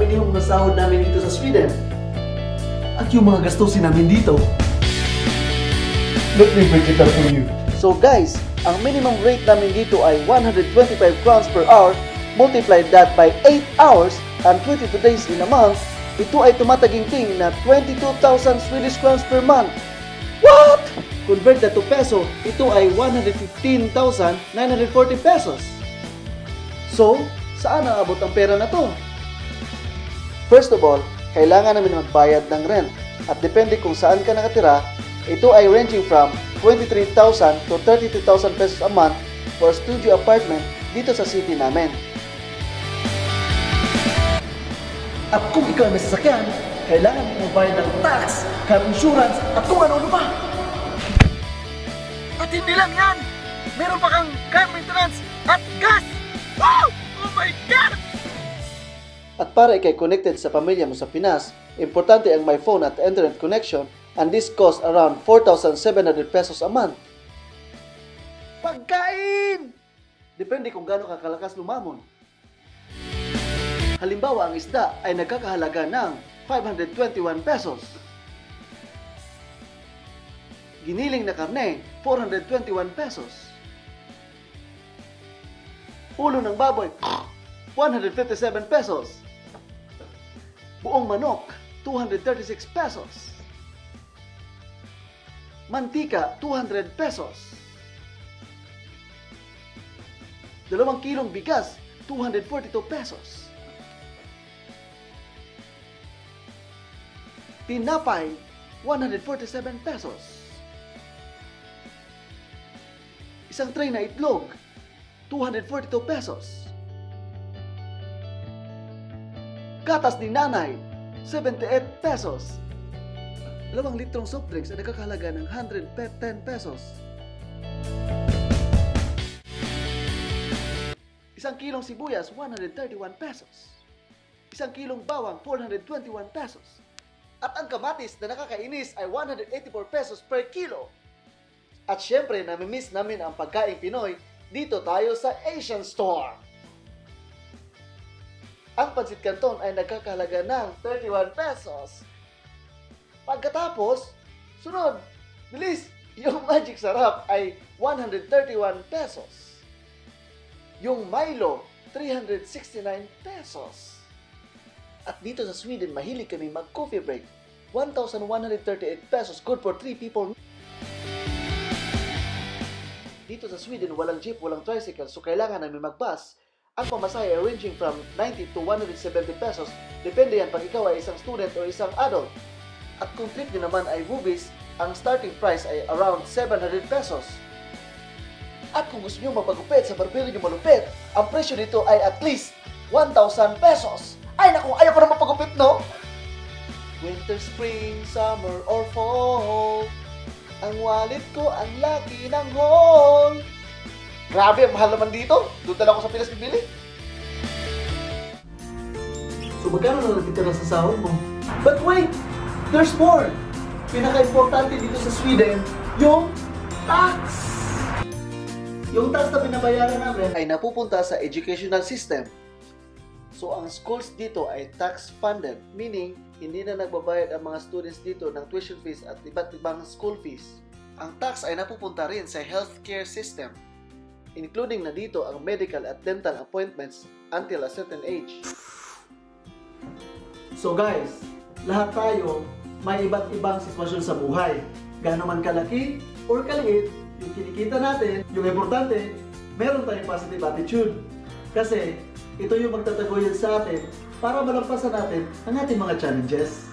karaniwang mga sahod namin dito sa Sweden. At yung mga gastusin namin dito. Let me break it down for you. So guys, ang minimum rate namin dito ay 125 crowns per hour. Multiply that by 8 hours and 22 days in a month. Ito ay tumataginting na 22,000 Swedish crowns per month. What? Convert that to peso, ito ay 115,940 pesos. So, saan naabot ang pera na to? First of all, kailangan namin magbayad ng rent. At depende kung saan ka nakatira, ito ay ranging from 23,000 to 32,000 pesos a month for a studio apartment dito sa city namin. At kung ikaw ay may sasakyan, kailangan mo magbayad ng tax, car insurance, at kung ano-ano pa. At hindi lang yan! Meron pa kang car maintenance at gas! Wow! Oh my God! At para ikay connected sa pamilya mo sa Pinas, importante ang my phone at internet connection, and this costs around 4,700 pesos a month. Pagkain! Depende kung gaano kakalakas lumamon. Halimbawa, ang isda ay nagkakahalaga ng 521 pesos. Giniling na karne, 421 pesos. Ulo ng baboy, 157 pesos. Buong manok, 236 pesos. Mantika, 200 pesos. 2 kilong bigas, 242 pesos. Tinapay, 147 pesos. Isang tray na itlog, 242 pesos. Gatas ni nanay, 78 pesos. 2 litrong soft drinks ay nagkakahalaga ng 110 pesos. Isang kilong sibuyas, 131 pesos. Isang kilong bawang, 421 pesos. At ang kamatis na nakakainis ay 184 pesos per kilo. At syempre, namimiss namin ang pagkain Pinoy, dito tayo sa Asian Store. Ang pansit canton ay nagkakahalaga ng 31 pesos. Pagkatapos, sunod, bilis, yung Magic Sarap ay 131 pesos. Yung Milo, 369 pesos. At dito sa Sweden, mahilig kami mag-coffee break. 1,138 pesos, good for 3 people. Dito sa Sweden, walang jeep, walang tricycle, so kailangan namin mag-bus. Ang pamasahe ay ranging from 90 to 170 pesos. Depende yan pag ikaw ay isang student o isang adult. At kung trip nyo naman ay movies, ang starting price ay around 700 pesos. At kung gusto nyo magpagupit sa barbero nyo malupit, ang presyo nito ay at least 1,000 pesos. Ay naku, ayaw ko na mapagupit, no? Winter, spring, summer, or fall, ang wallet ko ang laki ng haul. Grabe, ang mahal naman dito. Doon talaga ako sa Pinas bibili. So magkano na natitira sa sahod mo? But wait! There's more! Pinaka-importante dito sa Sweden, yung tax! Yung tax na pinabayaran namin ay napupunta sa educational system. So ang schools dito ay tax-funded, meaning hindi na nagbabayad ang mga students dito ng tuition fees at iba't ibang school fees. Ang tax ay napupunta rin sa healthcare system, including na dito ang medical at dental appointments until a certain age. So guys, lahat tayo may iba't ibang sitwasyon sa buhay. Gaano man kalaki or kaliit, yung kinikita natin, yung importante, meron tayong positive attitude. Kasi ito yung magtataguyan sa atin para malampasan natin ang ating mga challenges.